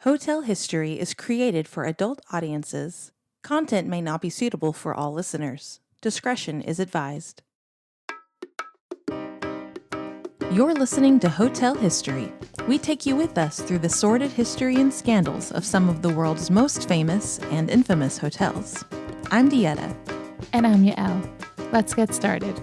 Hotel History is created for adult audiences. Content may not be suitable for all listeners. Discretion is advised. You're listening to Hotel History. We take you with us through the sordid history and scandals of some of the world's most famous and infamous hotels. I'm Dieta. And I'm Yael. Let's get started.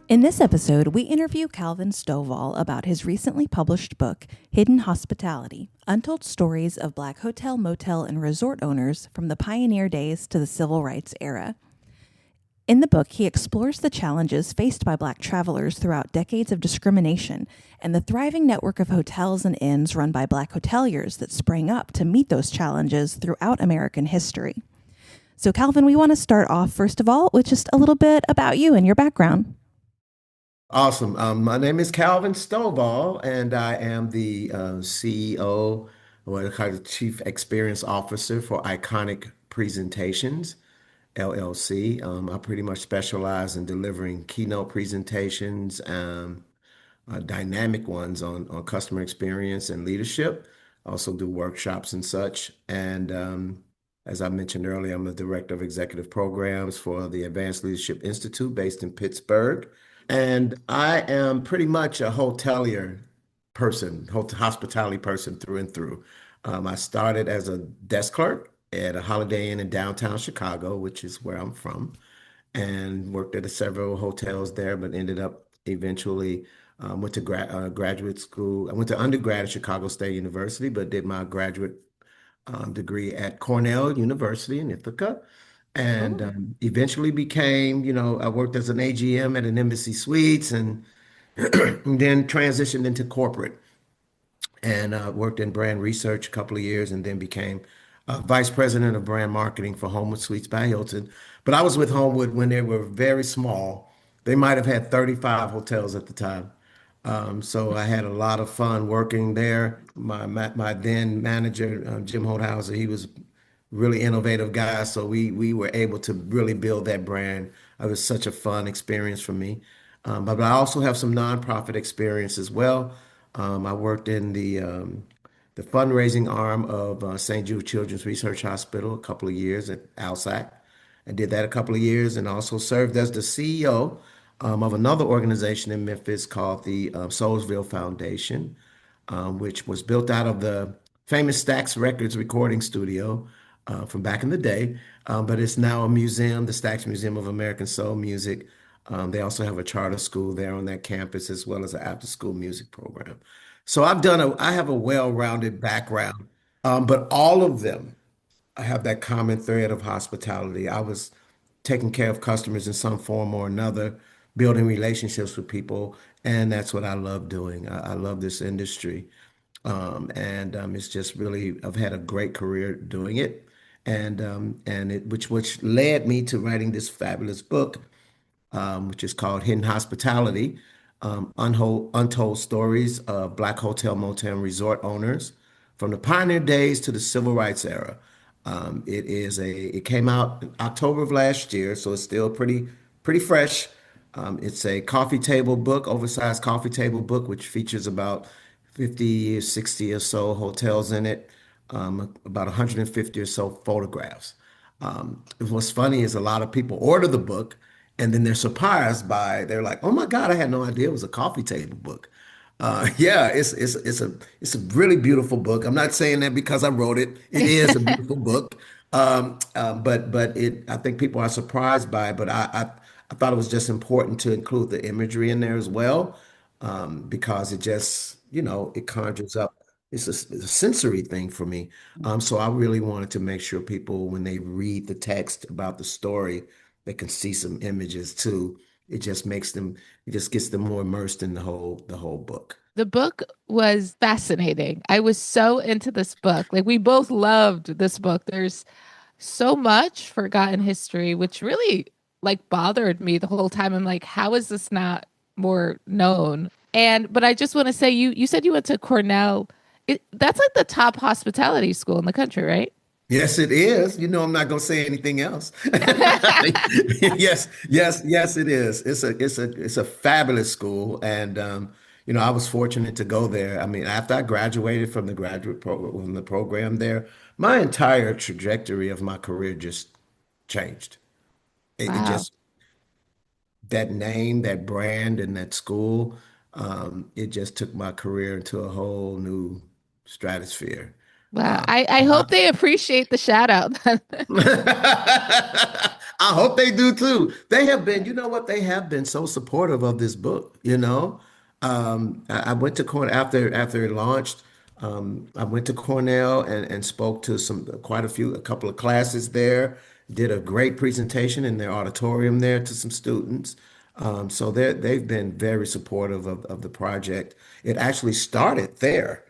In this episode, we interview Calvin Stovall about his recently published book, Hidden Hospitality: Untold Stories of Black Hotel, Motel, and Resort Owners from the Pioneer Days to the Civil Rights Era. In the book, he explores the challenges faced by Black travelers throughout decades of discrimination and the thriving network of hotels and inns run by Black hoteliers that sprang up to meet those challenges throughout American history. So, Calvin, we want to start off, first of all, with just a little bit about you and your background. Awesome. My name is Calvin Stovall, and I am the CEO, or kind of Chief Experience Officer for Iconic Presentations, LLC. I pretty much specialize in delivering keynote presentations, dynamic ones on customer experience and leadership. I also do workshops and such. And as I mentioned earlier, I'm the Director of Executive Programs for the Advanced Leadership Institute based in Pittsburgh. And I am pretty much a hotelier person, hospitality person through and through. I started as a desk clerk at a Holiday Inn in downtown Chicago, which is where I'm from, and worked at several hotels there, but ended up eventually went to graduate school. I went to undergrad at Chicago State University, but did my graduate degree at Cornell University in Ithaca, and Oh. eventually became, I worked as an AGM at an Embassy Suites and then transitioned into corporate and worked in brand research a couple of years and then became vice president of brand marketing for Homewood Suites by Hilton. But I was with Homewood when they were very small. They might have had 35 hotels at the time. So I had a lot of fun working there. My then manager, Jim Holthauser, he was really innovative guy. So we were able to really build that brand. It was such a fun experience for me. But I also have some nonprofit experience as well. I worked in the fundraising arm of St. Jude Children's Research Hospital a couple of years at ALSAC. I did that a couple of years and also served as the CEO of another organization in Memphis called the Soulsville Foundation, which was built out of the famous Stax Records recording studio from back in the day. But it's now a museum, the Stax Museum of American Soul Music. They also have a charter school there on that campus, as well as an after-school music program. So I have a well-rounded background, but all of them have that common thread of hospitality. I was taking care of customers in some form or another, building relationships with people, and that's what I love doing. I love this industry, and it's just really I've had a great career doing it, and it which led me to writing this fabulous book, which is called Hidden Hospitality, Untold Stories of Black Hotel, Motel, and Resort Owners from the Pioneer Days to the Civil Rights Era. It came out in October of last year, so it's still pretty fresh. It's a coffee table book, oversized coffee table book, which features about 50, 60 or so hotels in it, about 150 or so photographs. What's funny is a lot of people order the book and then they're surprised they're like, oh my God, I had no idea it was a coffee table book. Yeah, it's a really beautiful book. I'm not saying that because I wrote it. It is a beautiful book. But I think people are surprised by it. But I thought it was just important to include the imagery in there as well, because it just, it conjures up. It's a sensory thing for me. So I really wanted to make sure people, when they read the text about the story, they can see some images too. It just gets them more immersed in the whole book. The book was fascinating. I was so into this book. Like, we both loved this book. There's so much forgotten history, which really like bothered me the whole time. I'm like, how is this not more known? But I just want to say, you said you went to Cornell. That's like the top hospitality school in the country, right? Yes, it is. I'm not going to say anything else. Yes, yes, yes, it is. It's a fabulous school, and I was fortunate to go there. I mean, after I graduated from the from the program there, my entire trajectory of my career just changed. It Wow. just that name, that brand, and that school, it just took my career into a whole new stratosphere. Wow. Um, I hope they appreciate the shout out. I hope they do too. They have been, you know what? They have been so supportive of this book, you know. I went to Cornell after it launched. I went to Cornell and spoke to a couple of classes there. Did a great presentation in their auditorium there to some students. So they've been very supportive of the project. It actually started there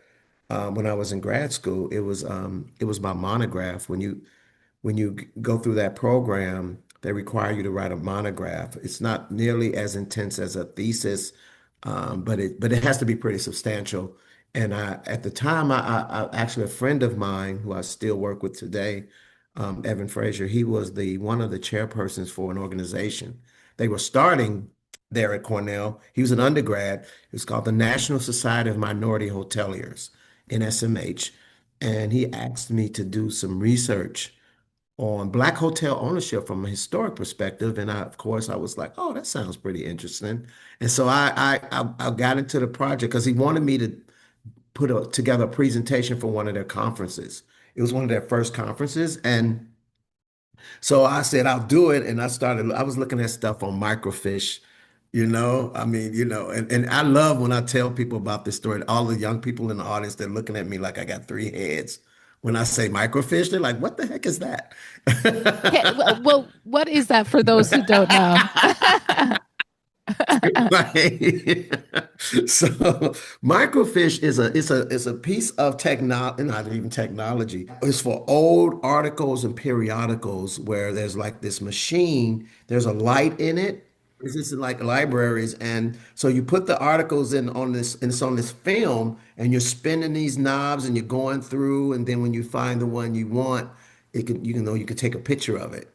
when I was in grad school. It was my monograph. When you go through that program, they require you to write a monograph. It's not nearly as intense as a thesis, but it has to be pretty substantial. And at the time, I actually a friend of mine who I still work with today, Evan Frazier. He was the one of the chairpersons for an organization. They were starting there at Cornell. He was an undergrad. It was called the National Society of Minority Hoteliers, NSMH, and he asked me to do some research on Black hotel ownership from a historic perspective. And of course, I was like, oh, that sounds pretty interesting. And so I got into the project because he wanted me to together a presentation for one of their conferences. It was one of their first conferences. And so I said, I'll do it. And I was looking at stuff on microfiche, I mean, and I love when I tell people about this story. All the young people in the audience, they're looking at me like I got three heads. When I say microfiche, they're like, what the heck is that? Well, what is that for those who don't know? Right. So microfiche is a piece of technology, not even technology. It's for old articles and periodicals where there's like this machine, there's a light in it. This is like libraries. And so you put the articles in on this, and it's on this film, and you're spinning these knobs and you're going through, and then when you find the one you want, you can take a picture of it.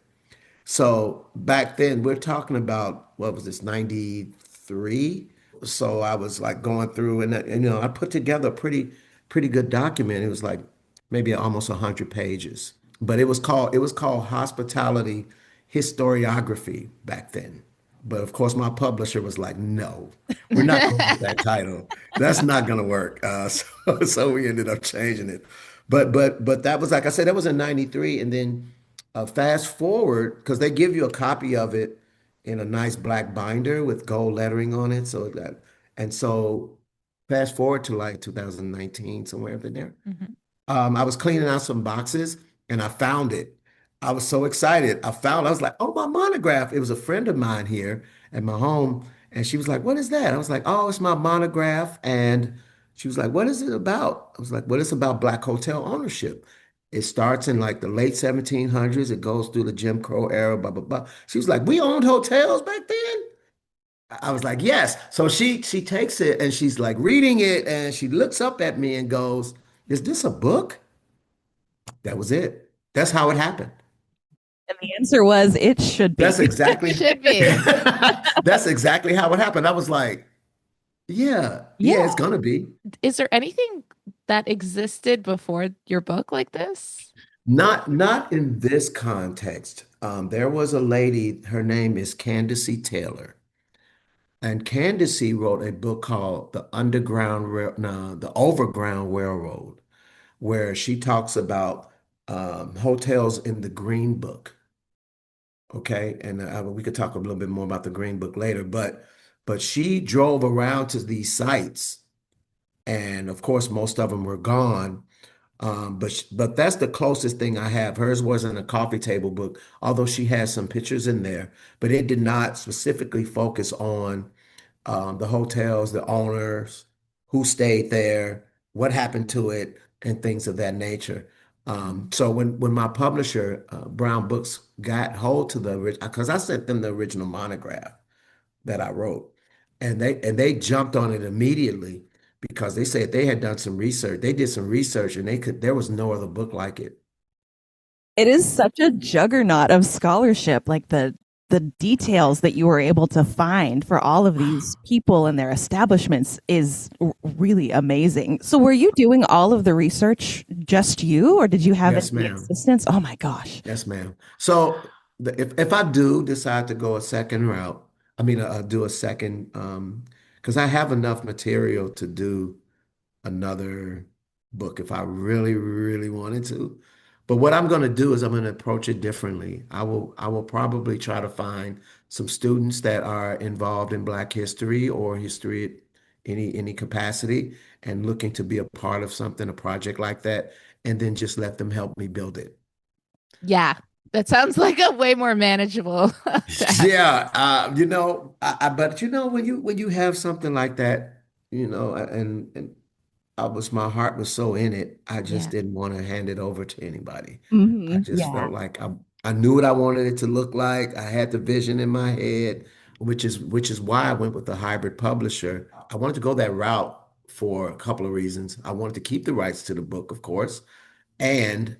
So back then, we're talking about what was this, 93? So I was like going through and I put together a pretty good document. It was like maybe almost 100 pages. But it was called Hospitality Historiography back then. But of course, my publisher was like, no, we're not going with that title. That's not going to work. So we ended up changing it. But that was like I said, that was in 93. And then fast forward, because they give you a copy of it in a nice black binder with gold lettering on it. And so fast forward to like 2019, somewhere up in there. Mhm. I was cleaning out some boxes and I found it. I was so excited. I was like, oh, my monograph. It was a friend of mine here at my home. And she was like, what is that? I was like, oh, it's my monograph. And she was like, what is it about? I was like, well, it's about Black hotel ownership. It starts in like the late 1700s. It goes through the Jim Crow era, blah, blah, blah. She was like, we owned hotels back then? I was like, yes. So she takes it and she's like reading it and she looks up at me and goes, is this a book? That was it. That's how it happened. And the answer was it should be. That's exactly Should be. that's exactly how it happened. I was like, yeah, yeah, Yeah. it's gonna be. Is there anything that existed before your book like this? Not in this context. There was a lady, her name is Candace Taylor. And Candace wrote a book called The Overground Railroad, where she talks about hotels in the Green Book. Okay, and we could talk a little bit more about the Green Book later, but she drove around to these sites, and of course, most of them were gone. But that's the closest thing I have. Hers wasn't a coffee table book, although she has some pictures in there, but it did not specifically focus on the hotels, the owners, who stayed there, what happened to it, and things of that nature. So when my publisher, Brown Books, got hold to because I sent them the original monograph that I wrote, and they jumped on it immediately because they said they had done some research. They did some research, and there was no other book like it. It is such a juggernaut of scholarship, like the the details that you were able to find for all of these people and their establishments is really amazing. So were you doing all of the research just you, or did you have Yes, any ma'am. assistance? Oh my gosh. Yes, ma'am. So if I do decide to go a second route, I mean, do a second, because I have enough material to do another book if I really, really wanted to. But what I'm going to do is I'm going to approach it differently. I will probably try to find some students that are involved in Black history or history any capacity and looking to be a part of something, a project like that, and then just let them help me build it. Yeah, that sounds like a way more manageable task. Yeah, but when you have something like that, and my heart was so in it, I just Yeah. didn't want to hand it over to anybody. I just Yeah. felt like I knew what I wanted it to look like. I had the vision in my head, which is why I went with the hybrid publisher. I wanted to go that route for a couple of reasons. I wanted to keep the rights to the book, of course, and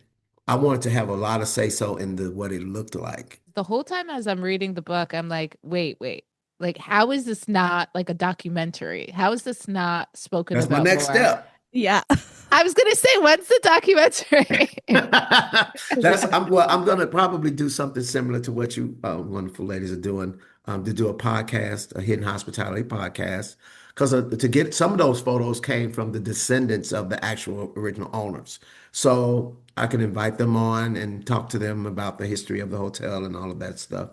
I wanted to have a lot of say so in the what it looked like. The whole time as I'm reading the book, I'm like, wait, wait. Like, how is this not like a documentary? How is this not spoken That's my about next more? step. Yeah. I was gonna say, when's the documentary? I'm gonna probably do something similar to what you wonderful ladies are doing, to do a podcast, a hidden hospitality podcast, because to get some of those photos came from the descendants of the actual original owners. So I can invite them on and talk to them about the history of the hotel and all of that stuff.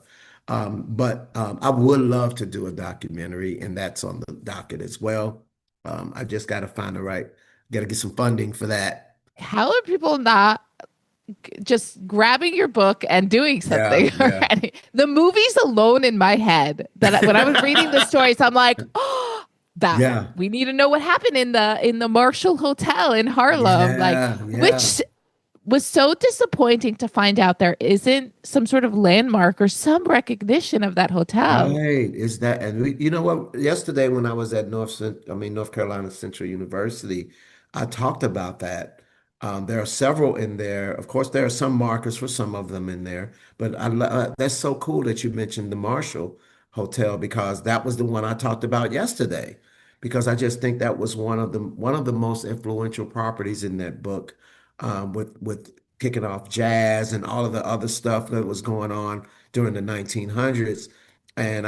But I would love to do a documentary, and that's on the docket as well. I just got to find the right, got to get some funding for that. How are people not just grabbing your book and doing Yeah, something yeah. already? The movies alone in my head when I was reading the stories, I'm like, oh, that Yeah, we need to know what happened in the Marshall Hotel in Harlem, like yeah, yeah. which was so disappointing to find out there isn't some sort of landmark or some recognition of that hotel. Right. Is that, and you know what? Yesterday when I was at North Carolina Central University, I talked about that. There are several in there. Of course, there are some markers for some of them in there, but that's so cool that you mentioned the Marshall Hotel because that was the one I talked about yesterday. Because I just think that was one of the most influential properties in that book, with kicking off jazz and all of the other stuff that was going on during the 1900s. And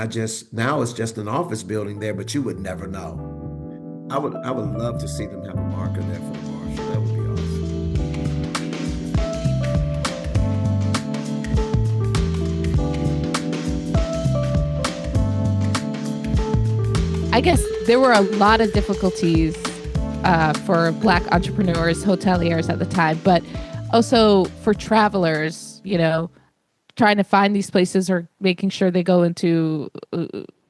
now it's just an office building there, but you would never know. I would love to see them have a marker there for the Marshall. That would be awesome. I guess there were a lot of difficulties for Black entrepreneurs, hoteliers at the time, but also for travelers, trying to find these places or making sure they go into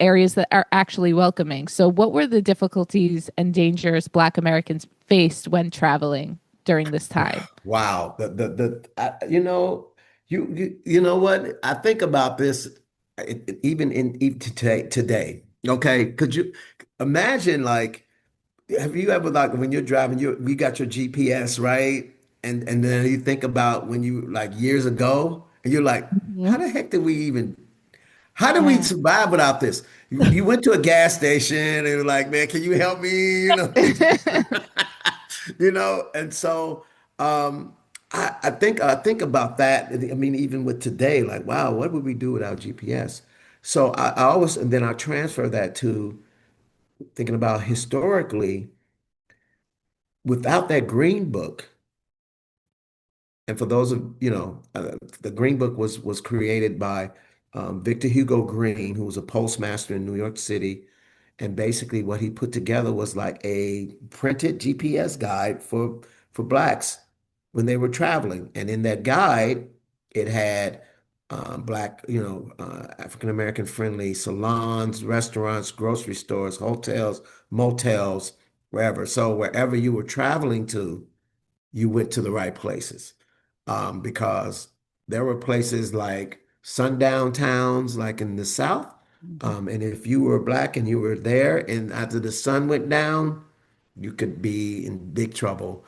areas that are actually welcoming. So, what were the difficulties and dangers Black Americans faced when traveling during this time? Wow. You know what? I think about this even today. Okay. Could you imagine like have you ever like when you're driving, you got your GPS, right? And then you think about when you like years ago, and you're like, Mhm. how did we Yeah. survive without this? You went to a gas station and you're like, man, can you help me? And so I think about that. I mean, even with today, like, wow, what would we do without GPS? So I always, and then I transfer that to thinking about historically, without that green book. And for those the Green Book was created by Victor Hugo Green, who was a postmaster in New York City. And basically, what he put together was like a printed GPS guide for blacks when they were traveling. And in that guide, it had black, African American friendly salons, restaurants, grocery stores, hotels, motels, wherever. So wherever you were traveling to, you went to the right places, because there were places like sundown towns, like in the South. And if you were black and you were there, and after the sun went down, you could be in big trouble.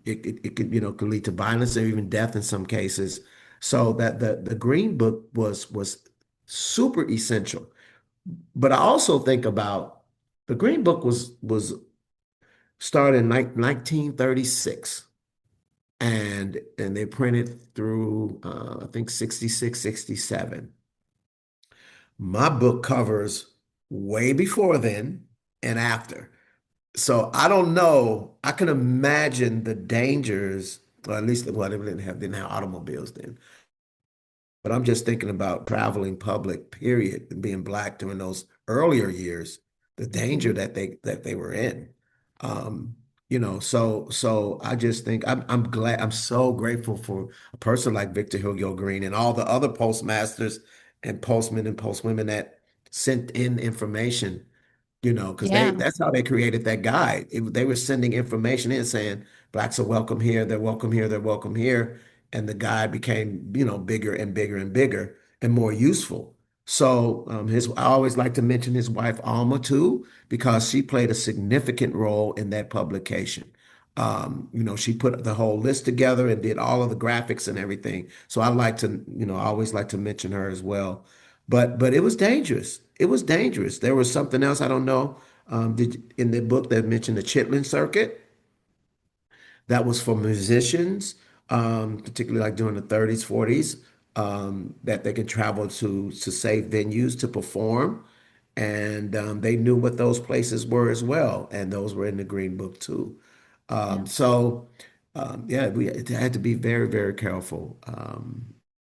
It could lead to violence or even death in some cases. So that the Green Book was super essential. But I also think about the Green Book was started in 1936 and they printed through I think 66, 67. My book covers way before then and after. So I don't know. I can imagine the dangers, or at least well, they didn't have automobiles then. But I'm just thinking about traveling public, period, and being black during those earlier years, the danger Mhm. that they were in. Um, so I just think I'm glad, I'm so grateful for a person like Victor Hugo Green and all the other postmasters and postmen and postwomen that sent in information, because Yeah. that's how they created that guide. They were sending information in saying blacks are welcome here, they're welcome here, they're welcome here. And the guide became, bigger and bigger and bigger and more useful. So I always like to mention his wife Alma too, because she played a significant role in that publication. She put the whole list together and did all of the graphics and everything. So I always like to mention her as well. But it was dangerous. It was dangerous. There was something else I don't know. In the book that mentioned the Chitlin Circuit that was for musicians, particularly like during the 30s, 40s, that they could travel to safe venues to perform, and they knew what those places were as well, and those were in the Green Book too. Yeah. Yeah, we had to be very, very careful.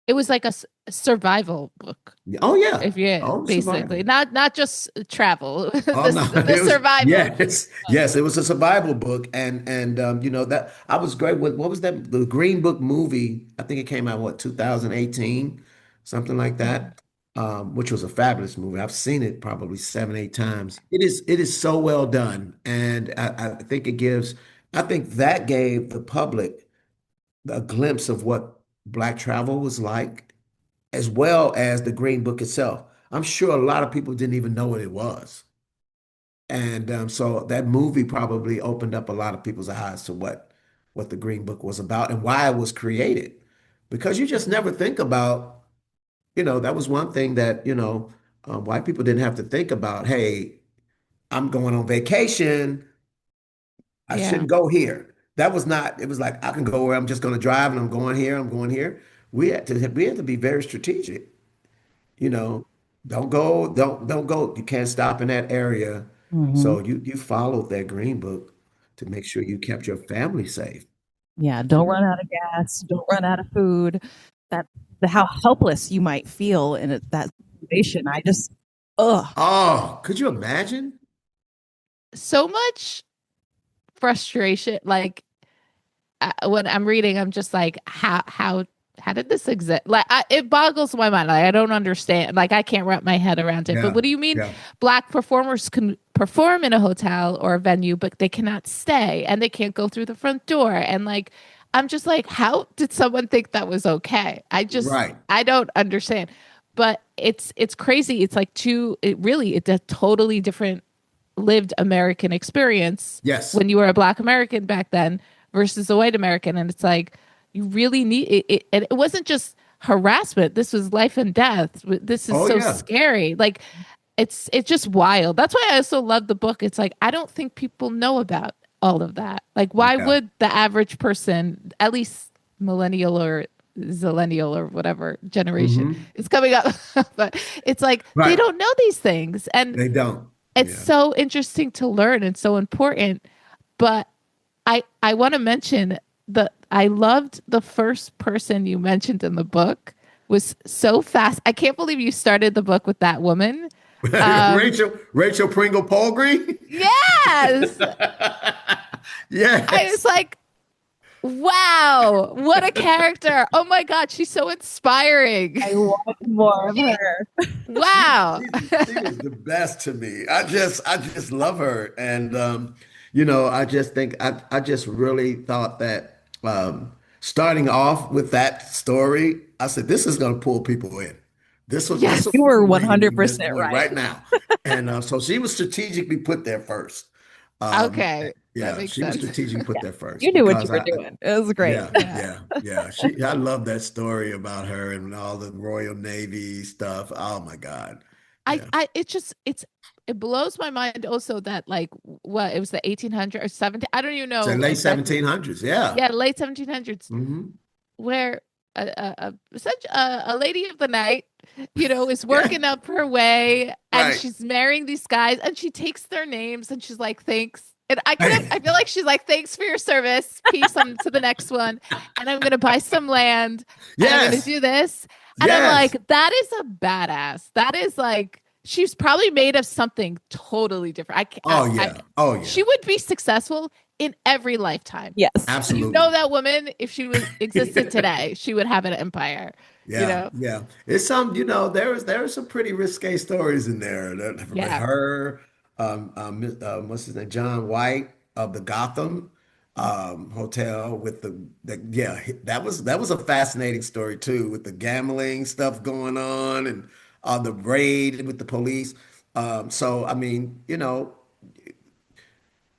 It was like a survival book. Oh yeah, If you oh basically survival. not just travel, Oh no, the it was survival. yes, it was a survival book, and that I was great with what was that the Green Book movie? I think it came out what 2018, something like Mhm. that, which was a fabulous movie. I've seen it probably 7, 8 times. It is so well done, and I think that gave the public a glimpse of what Black travel was like, as well as the Green Book itself. I'm sure a lot of people didn't even know what it was. And so that movie probably opened up a lot of people's eyes to what the Green Book was about and why it was created. Because you just Mhm. never think about, that was one thing that, white people didn't have to think about. Hey, I'm going on vacation. I Yeah. shouldn't go here. That was not, it was like, I can go where I'm just going to drive and I'm going here, I'm going here. We had to be very strategic. you know, don't go. You can't stop in that area. Hmm. So you followed that green book to make sure you kept your family safe. Yeah, don't run out of gas, don't run out of food. That how helpless you might feel in that situation. I just, ugh. Oh, could you imagine? So much frustration. Like when I'm reading, I'm just like, how did this exist? Like it boggles my mind. Like I don't understand. Like I can't wrap my head around it. But Yeah, what do you mean? yeah, Black performers can perform in a hotel or a venue, but they cannot stay and they can't go through the front door. And like, I'm just like, how did someone think that was okay? right. I don't understand. But it's crazy. It's like it's a totally different lived American experience Yes. when you were a Black American back then versus a white American. And it's like, you really need it. And it wasn't just harassment. This was life and death. This is Oh so yeah, scary. Like, it's just wild. That's why I also love the book. It's like, I don't think people know about all of that. Like, why yeah. would the average person, at least millennial or zillennial or whatever generation Hmm. is coming up, but it's like they Right. don't know these things. And They don't. it's Yeah. so interesting to learn and so important. But I want to mention that I loved the first person you mentioned in the book was so fast. I can't believe you started the book with that woman. Um, Rachel Pringle Polgreen. yes, I was Yes. like, wow, what a character! Oh my god, she's so inspiring. I want more of her. Wow. She is the best to me. I just love her. And I just think I just really thought that starting off with that story, I said this is gonna pull people in. This will Yes. You pull were the weight in this 100% boy right. right now. And so she was strategically put there first. Okay, that Yeah, makes she was sense. strategic, put Yeah. that You first knew what you because were doing. It was great. Yeah. I love that story about her and all the Royal Navy stuff. Oh my God. Yeah. It just it blows my mind also that like what it was the 1800s or 17, I don't even So know late exactly. 1700s. Yeah. Yeah, late 1700s, Hmm. where such a lady of the night, is Yeah. working up her way and Right. she's marrying these guys and she takes their names and she's like, thanks. And I Right. feel like she's like, thanks for your service. Peace on to the next one. And I'm gonna buy some land and I'm gonna Yes. do this. And I'm Yes. like, that is a badass. That is like she's probably made of something totally different. Oh yeah. Oh yeah. She would be successful in every lifetime. Yes. Absolutely. That woman, if she was existed today, she would have an empire, you Yeah, know? yeah. It's some, there are some pretty risque stories in there. But Yeah. her, what's his name, John White of the Gotham Hotel with yeah, that was a fascinating story too, with the gambling stuff going on and the raid with the police. So I mean,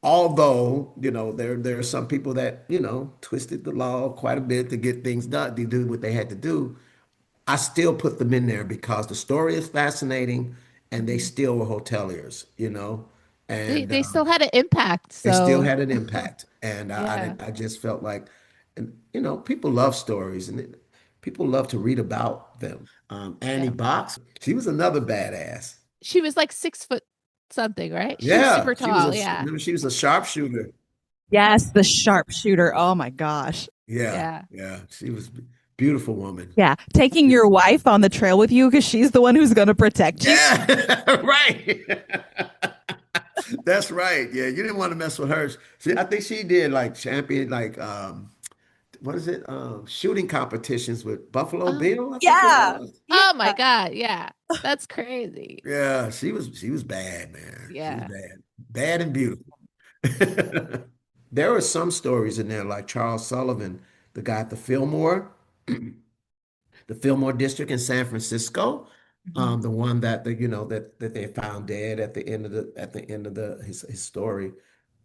although, there are some people that, twisted the law quite a bit to get things done, to do what they had to do. I still put them in there because the story is fascinating and they Mhm. still were hoteliers, They and they still had an impact. they still So, had an impact. And yeah. I just felt like, and people love stories and people love to read about them. Annie Yeah. Box, she was another badass. She was like 6 foot something, right? She was Yeah, super tall. Yeah. she was a sharpshooter. Yes, the sharpshooter. Oh my gosh. Yeah, Yeah. yeah, she was a beautiful woman. Yeah. Taking your wife on the trail with you because she's the one who's going to protect you. Yeah, right. That's right. Yeah, you didn't want to mess with her. I think she did like champion, like what is it? Shooting competitions with Buffalo Oh. Bill, I think it Yeah. was. Yeah. Oh my God. Yeah. That's crazy. Yeah, she was bad, man. She was Yeah. bad. Bad and beautiful. There are some stories in there, like Charles Sullivan, the guy at the Fillmore district in San Francisco, Mhm. the one that they found dead at the end of his story.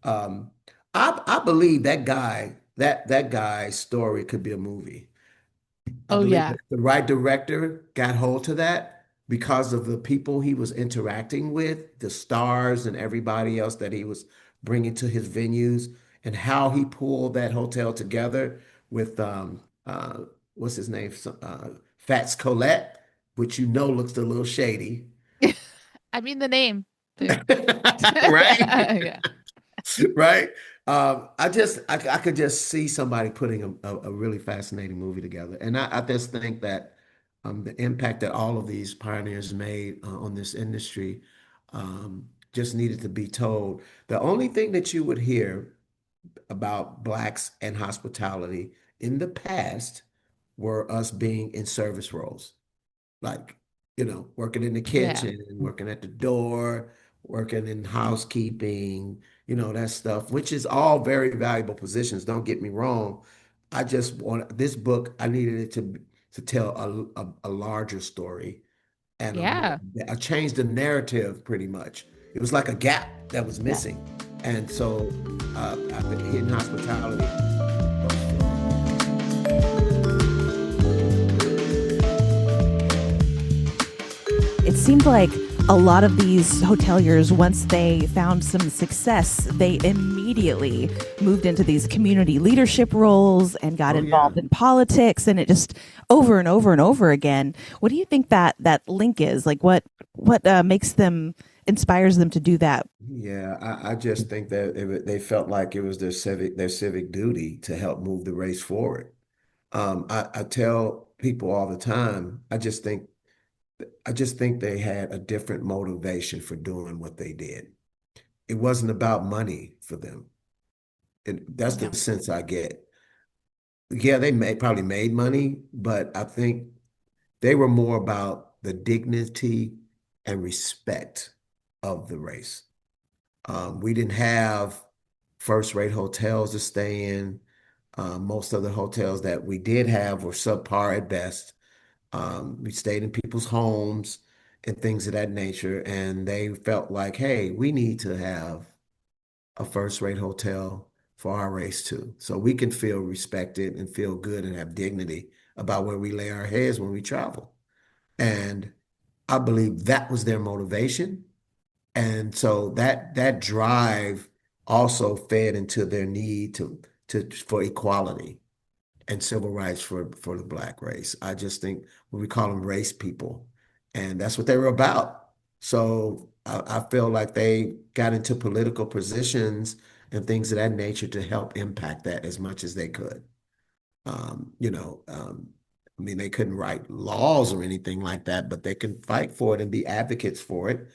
Um, I believe that guy's story could be a movie. I Oh believe yeah. that the right director got hold to that because of the people he was interacting with, the stars and everybody else that he was bringing to his venues, and how he pulled that hotel together with what's his name, Fats Colette, which looks a little shady, I mean the name too. right? Yeah. Right? I could just see somebody putting a really fascinating movie together, and I just think that the impact that all of these pioneers made on this industry just needed to be told. The only thing that you would hear about blacks and hospitality in the past were us being in service roles, like, working in the Yeah. kitchen and working at the door, working in housekeeping, that stuff, which is all very valuable positions. Don't get me wrong. I just want this book, I needed it to tell a larger story and Yeah. I changed the narrative pretty much. It was like a gap that was Yeah. missing. And so I think Hidden Hospitality helps fill that. It seemed like a lot of these hoteliers, once they found some success, they immediately moved into these community leadership roles and got Oh yeah. involved in politics, and it just over and over and over again. What do you think that link is? Like, what makes them inspires them to do that? Yeah, I just think that they felt like it was their civic duty to help move the race forward. I tell people all the time, I just think they had a different motivation for doing what they did. It wasn't about money for them. And that's the Yeah. sense I get. Yeah, probably made money, but I think they were more about the dignity and respect of the race. We didn't have first-rate hotels to stay in. Most of the hotels that we did have were subpar at best. We stayed in people's homes and things of that nature, and they felt like, hey, we need to have a first-rate hotel for our race too. So we can feel respected and feel good and have dignity about where we lay our heads when we travel. And I believe that was their motivation. And so that drive also fed into their need to for equality and civil rights for the Black race. I just think we call them race people, and that's what they were about. So I feel like they got into political positions and things of that nature to help impact that as much as they could. You know, I mean, they couldn't write laws or anything like that, but they can fight for it and be advocates for it.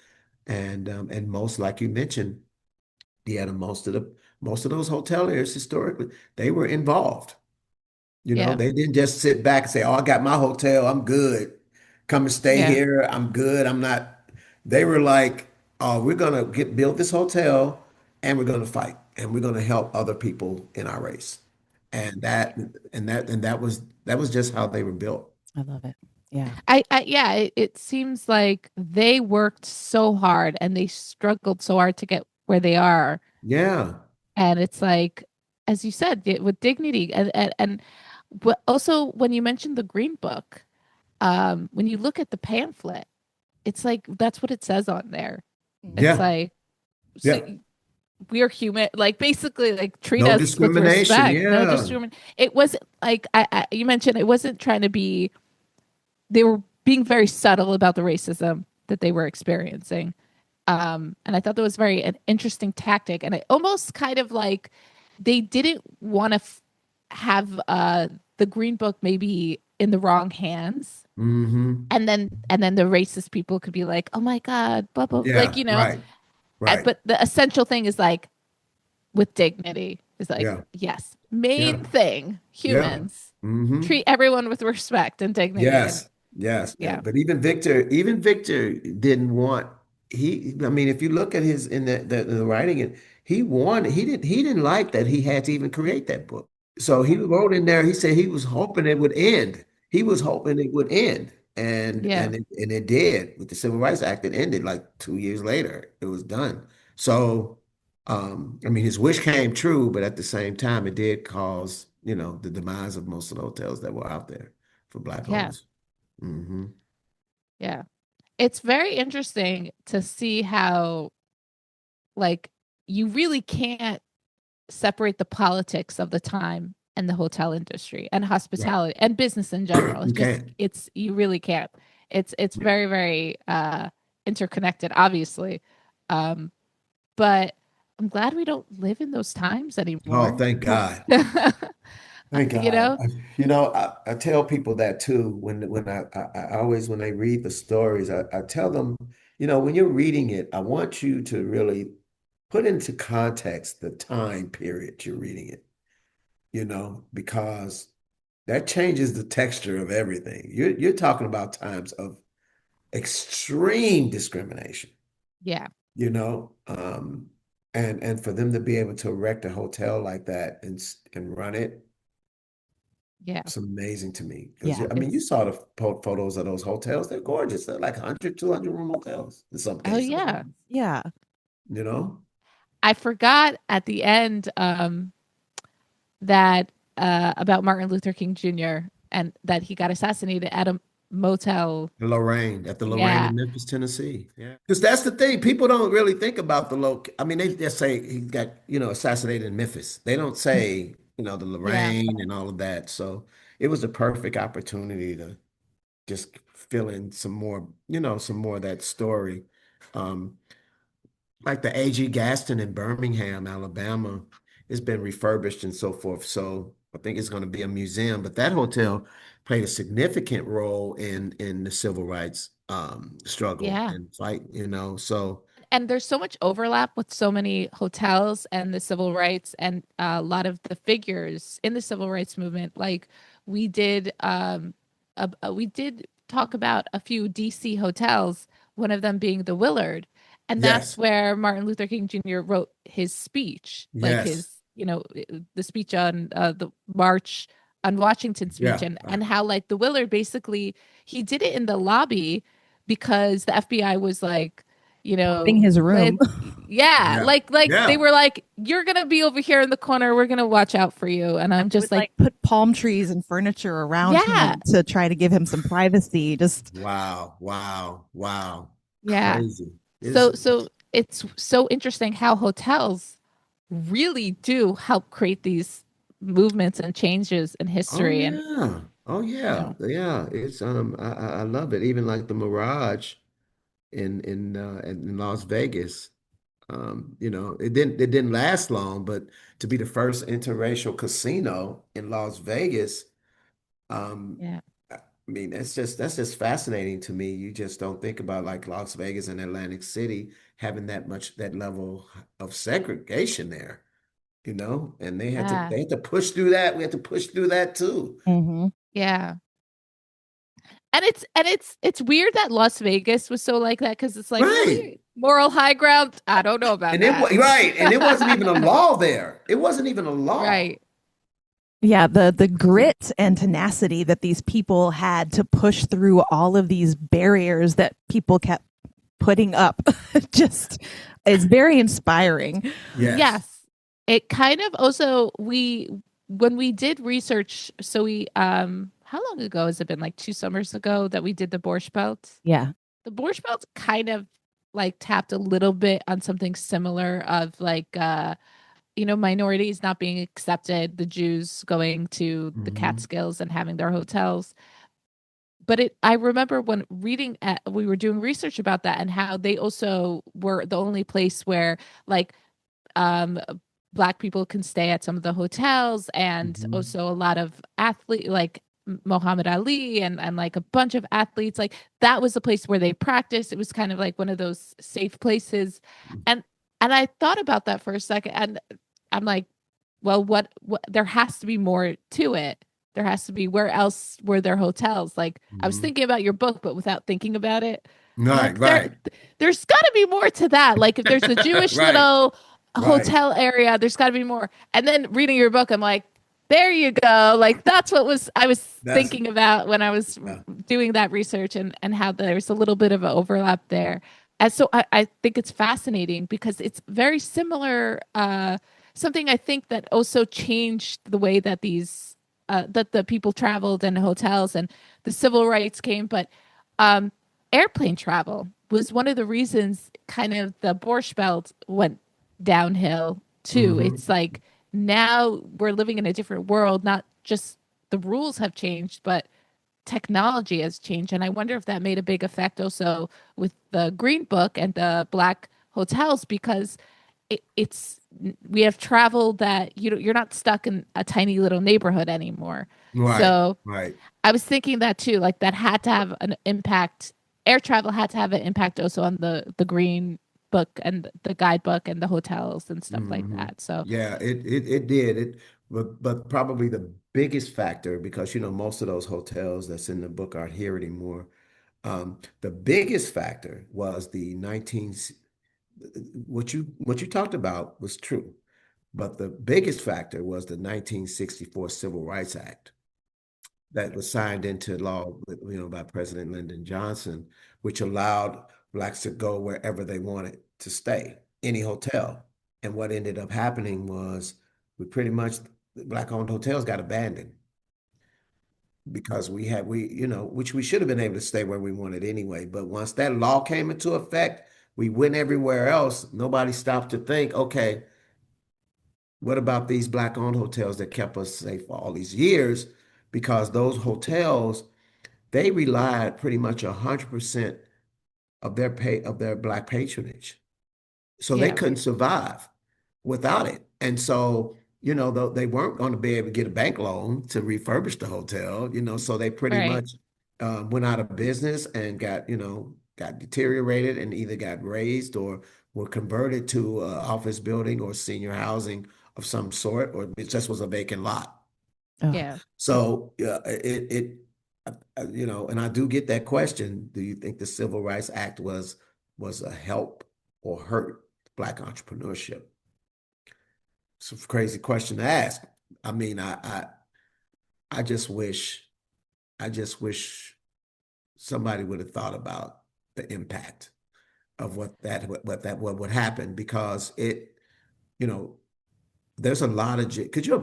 And most, like you mentioned, yeah, most of those hoteliers historically, they were involved. You know, Yeah. they didn't just sit back and say, "Oh, I got my hotel. I'm good. Come and stay Yeah. here. I'm good. I'm not." They were like, "Oh, we're gonna get build this hotel, and we're gonna fight, and we're gonna help other people in our race." And that was just how they were built. I love it. Yeah. Yeah, it seems like they worked so hard and they struggled so hard to get where they are. Yeah, And it's like, as you said, with dignity. And but also when you mentioned the Green Book, when you look at the pamphlet, it's like that's what it says on there. It's yeah, like, so yeah. we are human, like basically like treat No us with discrimination. respect. No Yeah, discrimination. It wasn't like you mentioned, it wasn't trying to be, they were being very subtle about the racism that they were experiencing. And I thought that was very an interesting tactic. And it almost kind of like they didn't want to have the Green Book maybe in the wrong hands. hmm, And then the racist people could be like, oh my God, blah, blah, like, yeah. Right, right. but the essential thing is like with dignity is like, Yeah, yes, yeah, main thing, yeah. humans, Hmm. treat everyone with respect and dignity. And Yes, yes. yeah, But even Victor didn't want I mean, if you look at his in the writing, he didn't like that he had to even create that book. So he wrote in there, he said he was hoping it would end. He was hoping it would end. yeah, And it did. With the Civil Rights Act, it ended like 2 years later. It was done. So I mean his wish came true, but at the same time it did cause, the demise of most of the hotels that were out there for Black yeah, owners. Hmm. yeah. It's very interesting to see how, like, you really can't separate the politics of the time and the hotel industry and Right. hospitality and business in general. You can't. It's you really can't. It's very, very interconnected, obviously. Um, but I'm glad we don't live in those times Oh, anymore. thank God. Thank You God. know? I tell people that too when I always when they read the stories, I tell them, when you're reading it, I want you to really put into context the time period you're reading it, because that changes the texture of everything. You're talking about times of extreme discrimination, Yeah. you know, um, and for them to be able to erect a hotel like that and run it, Yeah. it's amazing to me. Because Yeah. I mean, you It's saw the photos of those hotels. They're gorgeous. They're like 100, 200 room hotels in some Oh cases, yeah. yeah. you know? I forgot at the end that about Martin Luther King Jr. and that he got assassinated at a motel. At the Lorraine Yeah. in Memphis, Tennessee. Yeah. Because that's the thing. People don't really think about the I mean, they just say he got, assassinated in Memphis. They don't say, the Yeah. Lorraine and all of that. So it was a perfect opportunity to just fill in some more of that story. Um, like the A.G. Gaston in Birmingham, Alabama, it's been refurbished and so forth. So I think it's going to be a museum. But that hotel played a significant role in the civil rights struggle Yeah. and fight. So And there's so much overlap with so many hotels and the civil rights and a lot of the figures in the civil rights movement. Like we did, we did talk about a few DC hotels, one of them being the Willard, and that's yes, where Martin Luther King Jr. wrote his speech, like yes, his, the speech on the march on Washington speech, yeah, and how like the Willard basically he did it in the lobby because the FBI was like, you In know, his room. yeah, Yeah. like they Yeah. were like, you're gonna be over here in the corner. We're gonna watch out for you. And I'm They would just like, like put palm trees and furniture around yeah, him to try to give him some privacy. Just Wow. Wow. Wow. yeah. Crazy. Is So it's so interesting how hotels really do help create these movements and changes in oh history. And, yeah. Oh you yeah. know, Yeah. It's I love it. Even like the Mirage in Las Vegas. It didn't last long, but to be the first interracial casino in Las Vegas, um, yeah, I mean, that's just fascinating to me. You just don't think about like Las Vegas and Atlantic City having that level of segregation there, and they had to yeah, they had to push through that. We had to push through that too. mhm. yeah. And it's weird that Las Vegas was so like that because it's like Right. really moral high ground. I don't know about And it that. was right, and it wasn't even a law there. It wasn't even a law. Right. Yeah, the grit and tenacity that these people had to push through all of these barriers that people kept putting up just is very inspiring. Yes. Yes. It kind of also we when we did research, so we how long ago has it been? Like 2 summers ago that we did the Borscht Belt. Yeah. The Borscht Belt kind of like tapped a little bit on something similar of like minorities not being accepted, the Jews going to the Hmm. Catskills and having their hotels. But I remember when we were doing research about that and how they also were the only place where like um black people can stay at some of the hotels, and Hmm. also a lot of athlete like Muhammad Ali and like a bunch of athletes, like that was the place where they practiced. It was kind of like one of those safe places. And and I thought about that for a second, and I'm like, well, what there has to be more to it. There has to be, where else were there hotels? Like I was Hmm. thinking about your book, but without thinking about it. I'm Right, like, right, there's got to be more to that. Like if there's a Jewish right, little right. hotel area, there's got to be more. And then reading your book, I'm like, there you go. Like that's what I was That's thinking about when I was yeah. doing that research, and how there's a little bit of an overlap there. And so I think it's fascinating because it's very similar. Something I think that also changed the way that that the people traveled in hotels and the civil rights came, but um, airplane travel was one of the reasons kind of the Borscht Belt went downhill too. It's Hmm. like now we're living in a different world, not just the rules have changed, but technology has changed. And I wonder if that made a big effect also with the Green Book and the Black hotels, because it's we have traveled that you're not stuck in a tiny little neighborhood anymore. Right, So right. I was thinking that too, like that had to have an impact. Air travel had to have an impact also on the Green Book and the guidebook and the hotels and stuff like Hmm. that. So Yeah, it did it, but probably the biggest factor, because most of those hotels that's in the book aren't here anymore. The biggest factor was the 19 what you talked about was true, but the biggest factor was the 1964 Civil Rights Act that was signed into law, by President Lyndon Johnson, which allowed blacks to go wherever they wanted to stay, any hotel. And what ended up happening was we pretty much black-owned hotels got abandoned because which we should have been able to stay where we wanted anyway. But once that law came into effect, we went everywhere else. Nobody stopped to think, okay, what about these black-owned hotels that kept us safe for all these years? Because those hotels, they relied pretty much 100% of their black patronage. So they yeah, couldn't survive without it. And so, they weren't going to be able to get a bank loan to refurbish the hotel, so they pretty right. much went out of business and got deteriorated and either got raised or were converted to office building or senior housing of some sort, or it just was a vacant lot. Oh, Yeah. So yeah, and I do get that question. Do you think the Civil Rights Act was a help or hurt Black entrepreneurship? It's a crazy question to ask. I mean, I just wish I just wish somebody would have thought about the impact of what would happen because it, you know, there's a lot of,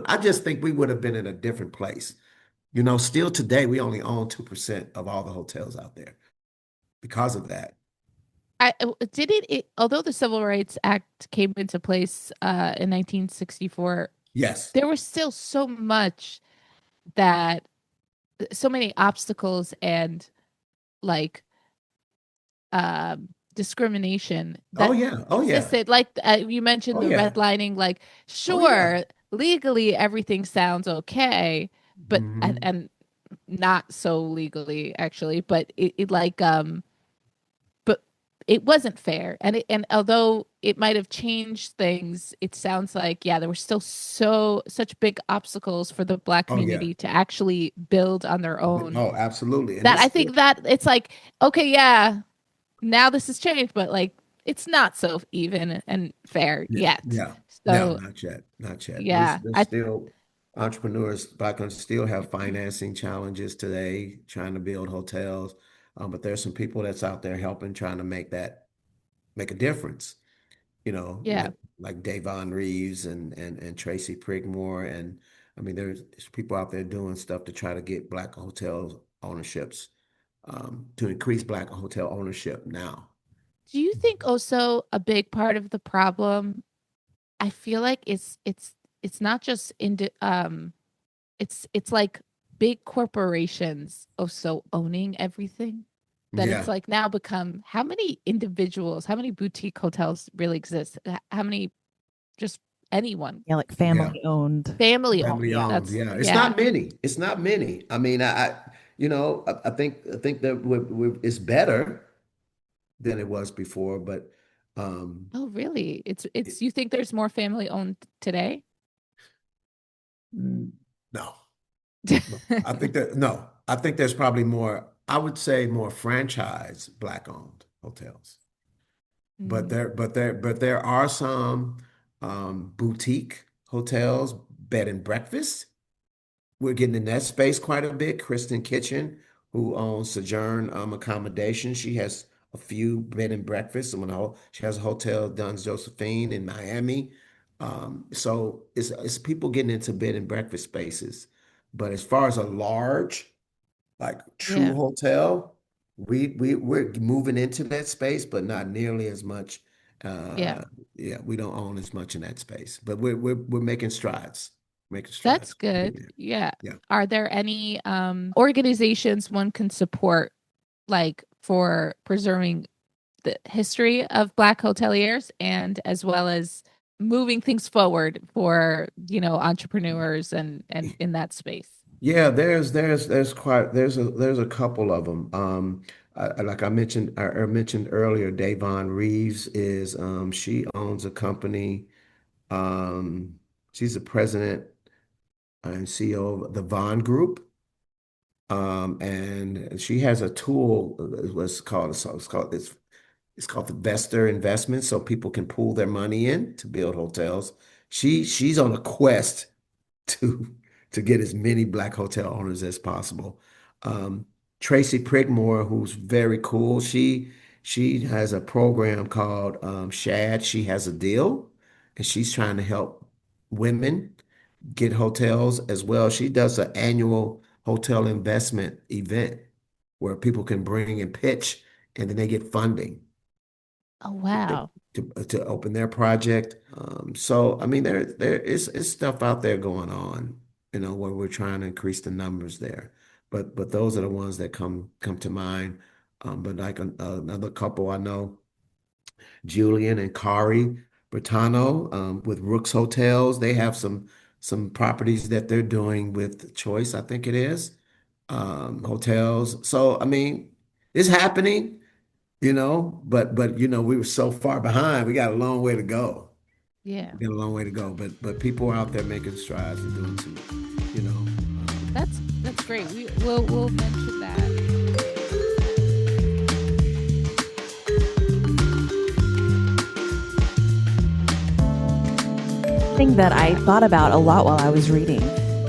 I just think we would have been in a different place. Still today, we only own 2% of all the hotels out there because of that. Although the Civil Rights Act came into place in 1964, Yes. there was still so many obstacles and like discrimination Oh that yeah. Oh yeah. existed. Like you mentioned Oh the yeah. redlining, like Oh yeah. sure, legally everything sounds okay, but Hmm. and not so legally actually, but it like but it wasn't fair. And although it might have changed things, it sounds like yeah, there were still such big obstacles for the Black Oh yeah. community to actually build on their own, Oh, absolutely. And that it's I still, think that it's like okay, yeah, now this has changed, but like it's not so even and fair yeah, yet. yeah. No, So not yet. Not yet. yeah, There's I still entrepreneurs, Black ones still have financing challenges today, trying to build hotels. But there's some people that's out there helping, trying to make a difference. yeah. Like Davon Reeves and Tracy Prigmore, and I mean, there's people out there doing stuff to try to get Black hotel ownerships, to increase Black hotel ownership now. Do you think also a big part of the problem? I feel like it's not just it's like big corporations also owning everything, that it's Yeah, like now become how many individuals, how many boutique hotels really exist? How many just anyone Yeah, like yeah. family owned. family owned? Family owned. That's Yeah, it's yeah. not many. It's not many. I mean, I think that it's better than it was before, but Oh, really? it, It's you think there's more family owned today? no. No, I think there's probably more, I would say more franchise Black owned hotels. But Mm, there are some boutique hotels, bed and breakfast. We're getting in that space quite a bit. Kristen Kitchen, who owns Sojourn Accommodation, she has a few bed and breakfasts. She has a hotel, Duns Josephine in Miami. So it's people getting into bed and breakfast spaces. But as far as a large, like true yeah. hotel, we're moving into that space, but not nearly as much. Yeah. Uh, yeah, we don't own as much in that space, but we're making strides, making That's strides. good. Yeah, Yeah. yeah. Are there any organizations one can support like for preserving the history of Black hoteliers and as well as moving things forward for, entrepreneurs and in that space? Yeah, there's a couple of them. Like I mentioned earlier, Davon Reeves is she owns a company. She's the president and CEO of the Vaughn Group. And she has a tool, what's called, so it's called the Vestor Investment, so people can pool their money in to build hotels. She's on a quest to to get as many Black hotel owners as possible. Um, Tracy Prigmore, who's very cool, she has a program called Shad. She has a deal, and she's trying to help women get hotels as well. She does an annual hotel investment event where people can bring and pitch, and then they get funding Oh, to, wow. to open their project. So I mean, there is stuff out there going on, where we're trying to increase the numbers there. But those are the ones that come to mind. But like another couple I know, Julian and Kari Bertano, with Rooks Hotels. They have some properties that they're doing with Choice, I think it is, hotels. So I mean, it's happening, but we were so far behind. We got a long way to go. Yeah. We got a long way to go. But people are out there making strides and doing some, you know. That's great. We'll mention that. Thing that I thought about a lot while I was reading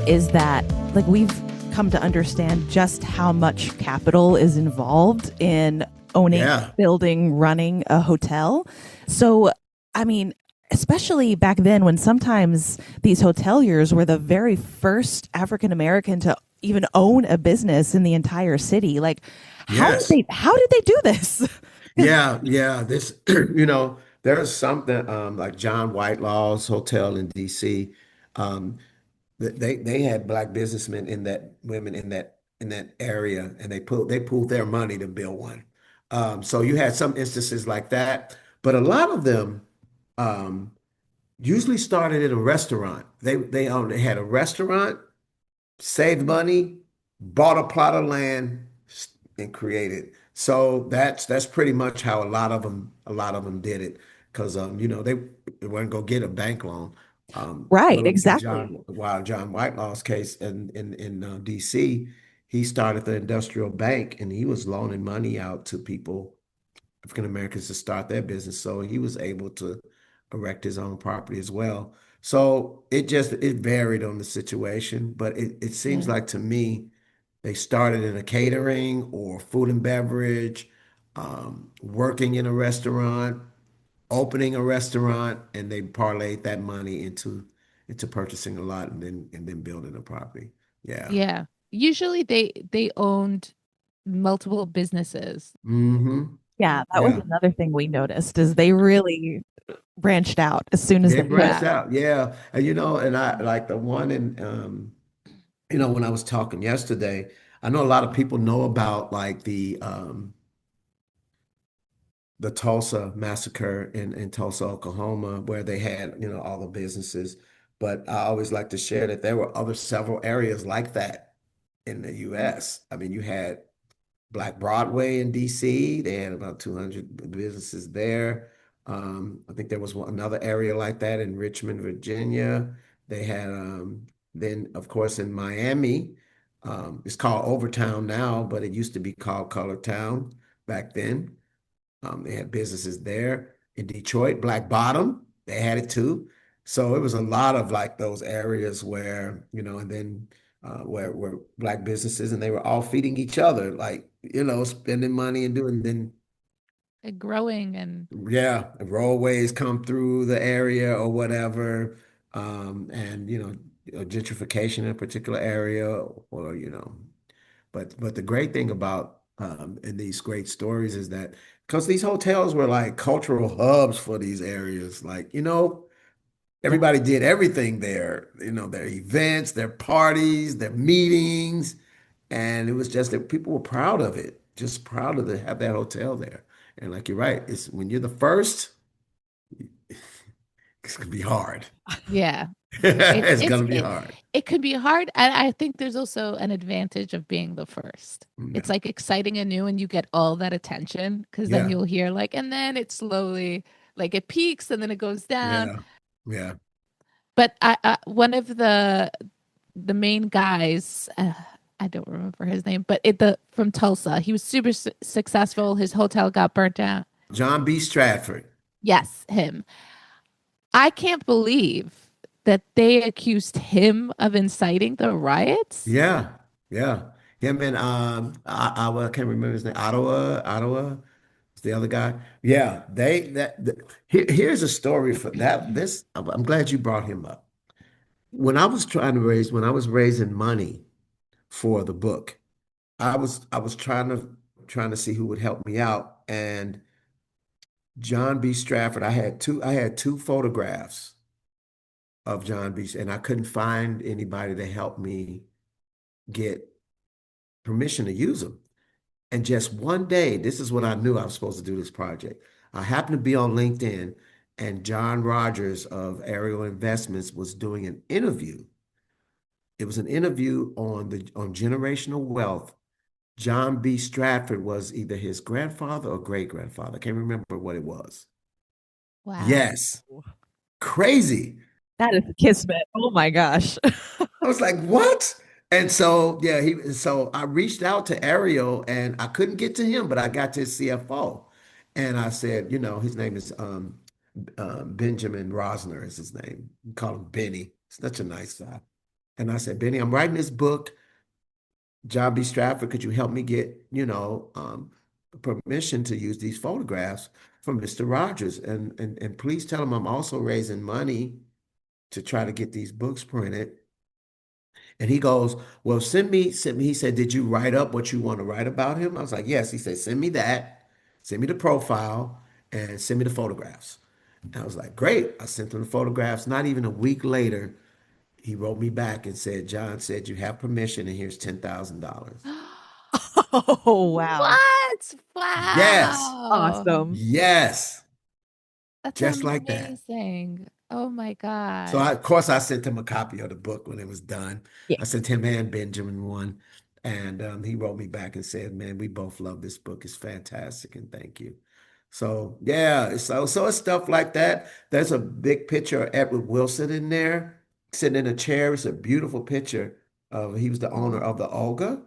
is that like we've come to understand just how much capital is involved in owning, Yeah. building, running a hotel. So, I mean, especially back then when sometimes these hoteliers were the very first African American to even own a business in the entire city. Like, Yes. how did they do this? Yeah, yeah. This, there's something like John Whitelaw's hotel in DC. Um, they had black businessmen in that women in that area, and they pooled their money to build one. So you had some instances like that, but a lot of them um, usually started in a restaurant. They had a restaurant, saved money, bought a plot of land, and created. So that's pretty much how a lot of them did it because they weren't gonna get a bank loan. Right, Well, in exactly. John Whitelaw's case in DC, he started the industrial bank and he was loaning money out to people, African Americans, to start their business. So he was able to erect his own property as well. So it varied on the situation, but it seems Yeah. like to me they started in a catering or food and beverage, working in a restaurant, opening a restaurant, and they parlayed that money into purchasing a lot and then building a property. Yeah. Yeah. Usually they owned multiple businesses. Hmm. Yeah, that was Yeah. another thing we noticed is they really branched out as soon as They they could. branched out. Yeah. And I like the one in when I was talking yesterday, I know a lot of people know about like the Tulsa massacre in Tulsa, Oklahoma, where they had, all the businesses. But I always like to share that there were other several areas like that in the US. I mean, you had Black Broadway in DC. They had about 200 businesses there. I think there was another area like that in Richmond, Virginia. They had, then, of course, in Miami, it's called Overtown now, but it used to be called Color Town back then. They had businesses there in Detroit, Black Bottom, they had it too. So it was a lot of like those areas where, and then where black businesses and they were all feeding each other, like, spending money and doing, then Growing and yeah, roadways come through the area or whatever. And gentrification in a particular area or but the great thing about in these great stories is that because these hotels were like cultural hubs for these areas, like, Yeah. everybody did everything there, their events, their parties, their meetings, and it was just that people were proud of it, just proud of to have that hotel there. And like you're right, it's when you're the first, it's gonna be hard. yeah. It It's it's gonna be it, hard. it could be hard. And I think there's also an advantage of being the first. It's Yeah, like exciting and new and you get all that attention because then yeah, you'll hear like and then it slowly like it peaks and then it goes down. yeah, yeah. But one of the main guys, I don't remember his name, but the from Tulsa, he was super successful. His hotel got burnt down. John B. Stratford. Yes, him. I can't believe that they accused him of inciting the riots. Yeah, yeah. Him and I can't remember his name. Ottawa. It's the other guy. Yeah, here's a story for that. I'm glad you brought him up. When I was raising money for the book, I was trying to see who would help me out. And John B. Stratford, I had two photographs of John B. And I couldn't find anybody to help me get permission to use them. And just one day, this is what I knew I was supposed to do this project. I happened to be on LinkedIn, and John Rogers of Ariel Investments was doing an interview. It was an interview on generational wealth. John B. Stratford was either his grandfather or great grandfather. I can't remember what it was. Wow. Yes, crazy. That is kismet. Oh my gosh. I was like, what? And so, yeah, so I reached out to Ariel and I couldn't get to him, but I got to his CFO. And I said, his name is Benjamin Rosner is his name. We call him Benny. Such a nice guy. And I said, Benny, I'm writing this book. John B. Stratford, could you help me get, permission to use these photographs from Mr. Rogers. And please tell him I'm also raising money to try to get these books printed. And he goes, well, send me. He said, did you write up what you want to write about him? I was like, yes. He said, send me that, send me the profile, and send me the photographs. And I was like, great. I sent him the photographs. Not even a week later, he wrote me back and said, John said you have permission, and here's $10,000. Oh, wow. What? Yes, Wow. Awesome. yes, That's just like that. amazing. Oh my So God. of course, I sent him a copy of the book when it was done. Yeah. I sent him and Benjamin one, and he wrote me back and said, "Man, we both love this book. It's fantastic, and thank you." So yeah, so it's stuff like that. There's a big picture of Edward Wilson in there, sitting in a chair. It's a beautiful picture of he was the owner Oh, of the Olga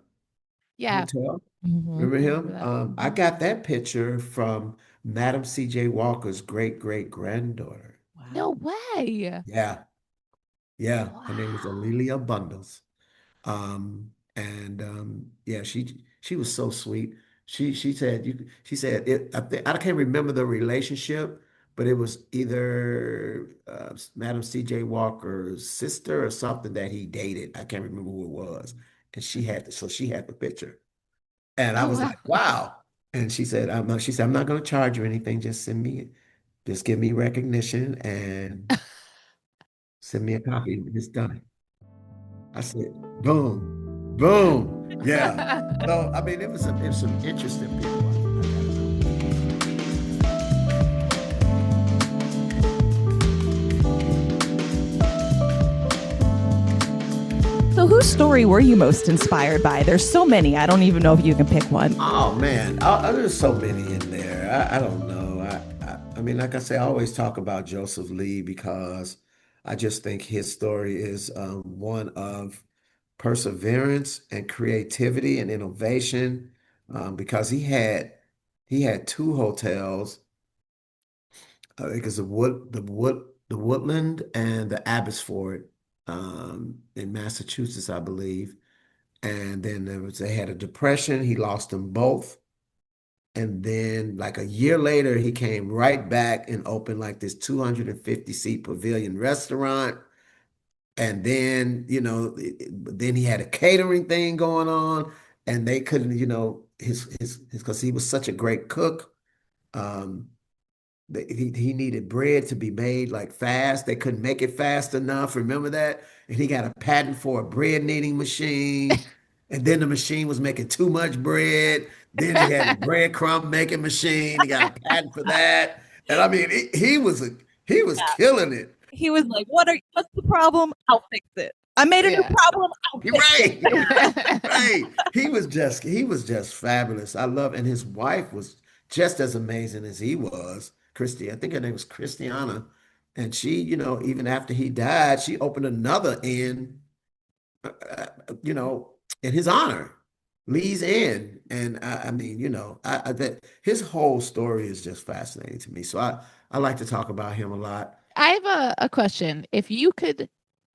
yeah. Hotel. Mhm. Remember I remember him? that. I Mhm. got that picture from Madam C.J. Walker's great great granddaughter. No Wow. way. Yeah. Yeah, her name was Wow. Alelia Bundles. And yeah, she was so sweet. She said she said it I can't remember the relationship, but it was either Madam C.J. Walker's sister or something that he dated. I can't remember who it was. And she had the picture. And I Oh was wow. like, wow. And she said, I'm not gonna charge you anything, just give me recognition and send me a copy. It's done. I said, boom, boom. Yeah. So, I mean, it was some interesting people. I got to know these people. So, whose story were you most inspired by? There's so many. I don't even know if you can pick one. Oh man, there's so many in there. I don't know. I mean, like I say, I always talk about Joseph Lee because I just think his story is one of perseverance and creativity and innovation. Because he had two hotels. I think it's the Woodland and the Abbotsford in Massachusetts, I believe. And then they had a depression. He lost them both. And then like a year later, he came right back and opened like this 250 seat pavilion restaurant. And then, then he had a catering thing going on, and they couldn't, because he was such a great cook. Um, he needed bread to be made like fast. They couldn't make it fast enough. Remember that? And he got a patent for a bread kneading machine. And then the machine was making too much bread. Then he had a breadcrumb making machine. He got a patent for that. And I mean, he was killing it. He was like, what's the problem? I'll fix it. I made a new Yeah. problem. I'll You're fix it. right. Right. He was just fabulous. And his wife was just as amazing as he was. Christy, I think her name was Christiana. And she, even after he died, she opened another inn, uh, you know, in his honor, Lee's Inn. And I mean, that his whole story is just fascinating to me. So I like to talk about him a lot. I have a question. If you could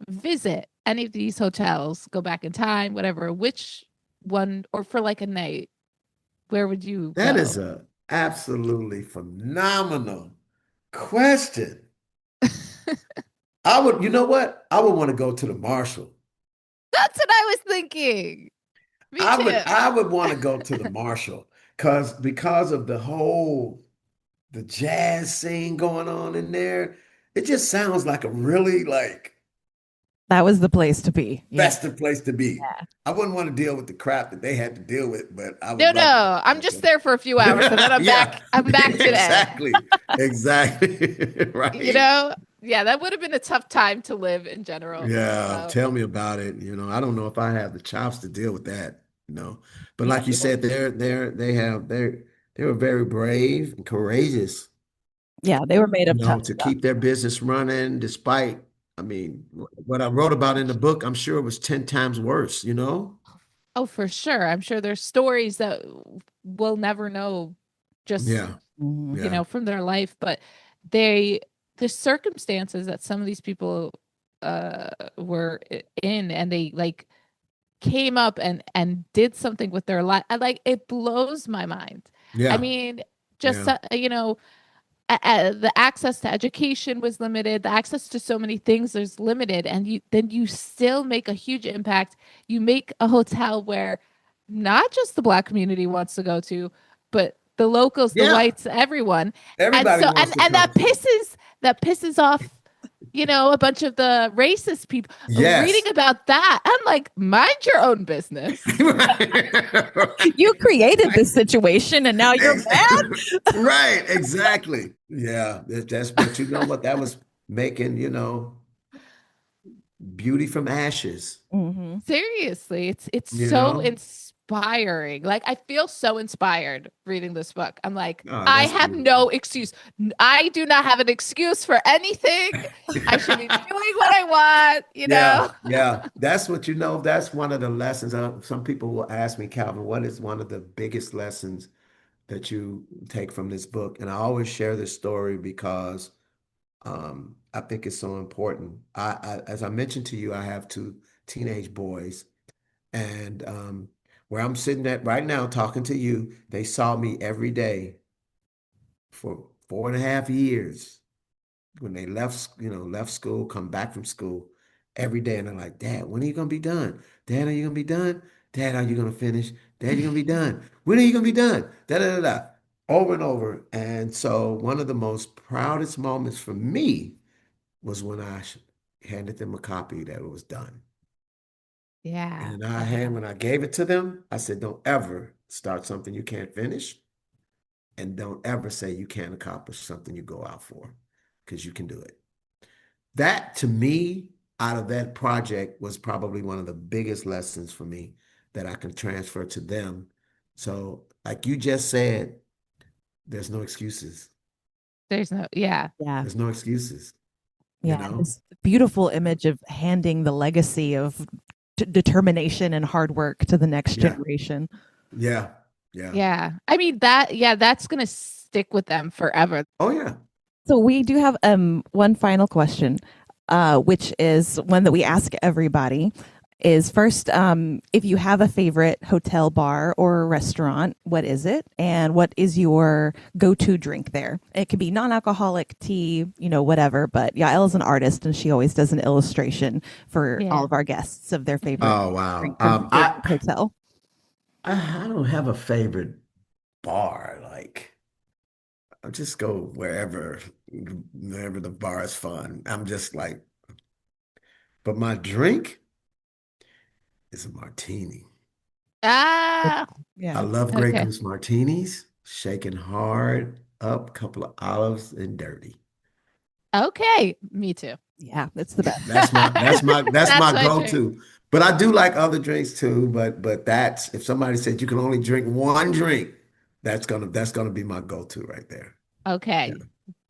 visit any of these hotels, go back in time, whatever, which one, or for like a night, where would you That is go? a absolutely phenomenal question. You know what? I would want to go to the Marshall. That's what I was thinking. Me too. I would want to go to the Marshall because of the jazz scene going on in there. It just sounds like a really like That was the place to be. Yeah. festive place to be. Yeah. I wouldn't want to deal with the crap that they had to deal with, but I would No, love to go no. to the I'm just Marshall. there for a few hours and then I'm Yeah, back. I'm back today. exactly. Exactly. You Right. know? Yeah, that would have been a tough time to live in general. Yeah, So tell me about it. I don't know if I have the chops to deal with that. But Yeah. like you said, they were very brave and courageous, Yeah. They were made of tough to stuff. keep their business running despite, I mean, what I wrote about in the book, I'm sure it was 10 times worse. oh, for sure. I'm sure there's stories that we'll never know just, Yeah, Mhm. yeah. from their life, but they the circumstances that some of these people were in and they came up and did something with their life. Like it blows my mind. I Yeah. mean, just Yeah. the access to education was limited, the access to so many things is limited, and you still make a huge impact. You make a hotel where not just the black community wants to go to, but the locals, the Yeah. whites, everyone. And Everybody so wants to and come to. that pisses off a bunch of the racist people reading Yes. about that. I'm like, mind your own business. You created Right. this situation and now you're Ex- mad? Right, exactly. Yeah, but you know what? That was making, beauty from ashes, Hmm. Seriously, it's you so know? inspiring. Like I feel so inspired reading this book. I'm like, Oh, I that's have beautiful. no excuse. I do not have an excuse for anything. I should be doing what I want, you Yeah, know? yeah. That's what that's one of the lessons. Some people will ask me, Calvin, what is one of the biggest lessons that you take from this book? And I always share this story because I think it's so important. As I mentioned to you, I have two teenage boys, and where I'm sitting at right now talking to you, they saw me every day for 4.5 years when they left school, come back from school every day, and they're like, "Dad, when are you gonna be done? Dad, are you gonna be done? Dad, are you gonna finish? Dad, you gonna be done? When are you gonna be done?" Da da da da, over and over. And so, one of the most proudest moments for me was when I handed them a copy that it was done. Yeah. And Yeah. when I gave it to them, I said, "Don't ever start something you can't finish, and don't ever say you can't accomplish something you go out for, because you can do it." That to me, out of that project, was probably one of the biggest lessons for me that I can transfer to them. So, like you just said, there's no excuses. There's no, yeah. Yeah. There's no excuses, you Yeah. know? This beautiful image of handing the legacy of determination and hard work to the next Yeah, generation. yeah, yeah. Yeah. I mean that's gonna stick with them forever. Oh, yeah. So we do have one final question, which is one that we ask everybody. Is first, if you have a favorite hotel bar or restaurant, what is it, and what is your go-to drink there? It could be non-alcoholic tea, whatever. But Yael is an artist, and she always does an illustration for all Yeah. of our guests of their favorite Oh, wow. drink from favorite hotel. I don't have a favorite bar. Like, I just go wherever the bar is fun. I'm just like, but my drink is a martini. Ah, I Yeah. love Grey okay. Goose martinis, shaken hard up, couple of olives and dirty. Okay. Me too. Yeah, it's the best. That's my That's my drink. go-to. But I do like other drinks too. But that's if somebody said you can only drink one drink, that's gonna be my go-to right there. Yeah, Okay.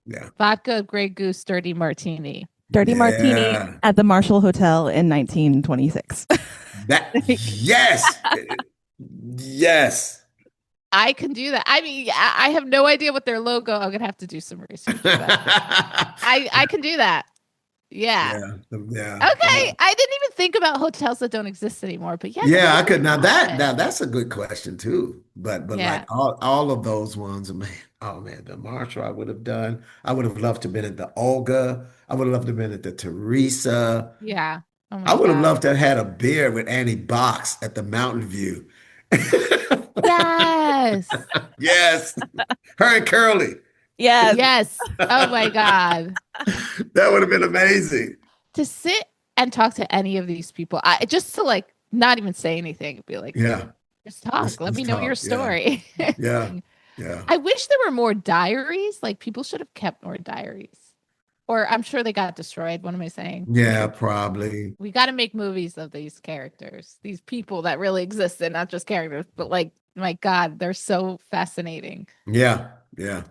yeah, Vodka, Grey Goose, Dirty Martini. Dirty Martini yeah. at the Marshall Hotel in 1926. That yes, yes. I can do that. I mean, I have no idea what their logo. I'm gonna have to do some research, but I can do that. Yeah. Yeah, yeah. Okay. I didn't even think about hotels that don't exist anymore, but yeah, that Yeah, is I could pretty now common. that's a good question too. But like Yeah. all of those ones, man, oh man, the Marshall I would have done. I would have loved to have been at the Olga. I would have loved to have been at the Teresa. Yeah. Oh I my would have God. loved to have had a beer with Annie Box at the Mountain View. Yes. Yes, her and Curly. Yes. Yes. Oh my God. That would have been amazing. To sit and talk to any of these people, I just to like not even say anything, be like, Yeah, just talk. Let let's me know your talk. Yeah, story. yeah, yeah, I wish there were more diaries. Like people should have kept more diaries. Or I'm sure they got destroyed. What am I saying? yeah, probably. We got to make movies of these characters, these people that really existed, not just characters, but like, my God, they're so fascinating. Yeah, yeah.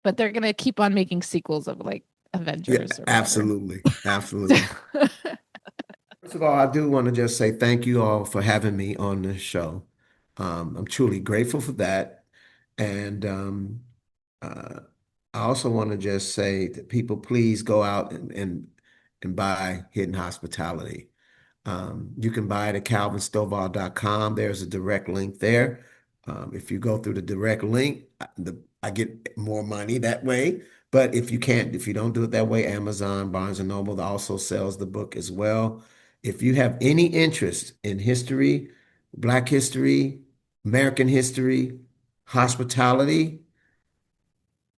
But they're gonna keep on making sequels of like Yeah, Avengers or whatever. absolutely. Absolutely. First of all, I do want to just say thank you all for having me on this show. I'm truly grateful for that. And uh, I also want to just say that people please go out and buy Hidden Hospitality. You can buy it at calvinstovall.com. There's a direct link there. If you go through the direct link, I get more money that way. But if you don't do it that way, Amazon, Barnes and Noble also sells the book as well. If you have any interest in history, Black history, American history, hospitality,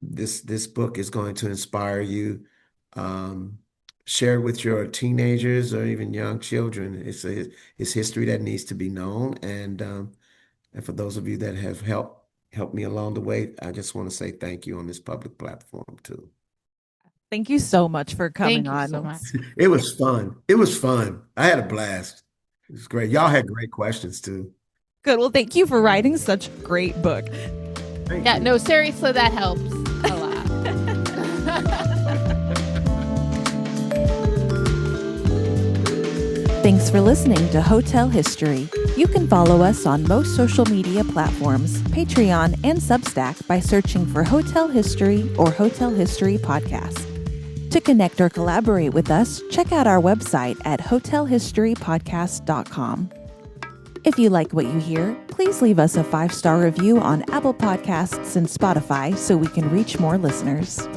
this book is going to inspire you. Um, Share it with your teenagers or even young children. It's history that needs to be known, and for those of you that have helped me along the way, I just want to say thank you on this public platform too. Thank you so much for coming Thank you on. so much. It was fun. It was fun. I had a blast. It was great. Y'all had great questions too. Good. Well, thank you for writing such a great book. Thank Yeah, you. no, seriously, that helps a lot. Thanks for listening to Hotel History. You can follow us on most social media platforms, Patreon, and Substack by searching for Hotel History or Hotel History Podcast. To connect or collaborate with us, check out our website at hotelhistorypodcast.com. If you like what you hear, please leave us a 5-star review on Apple Podcasts and Spotify so we can reach more listeners.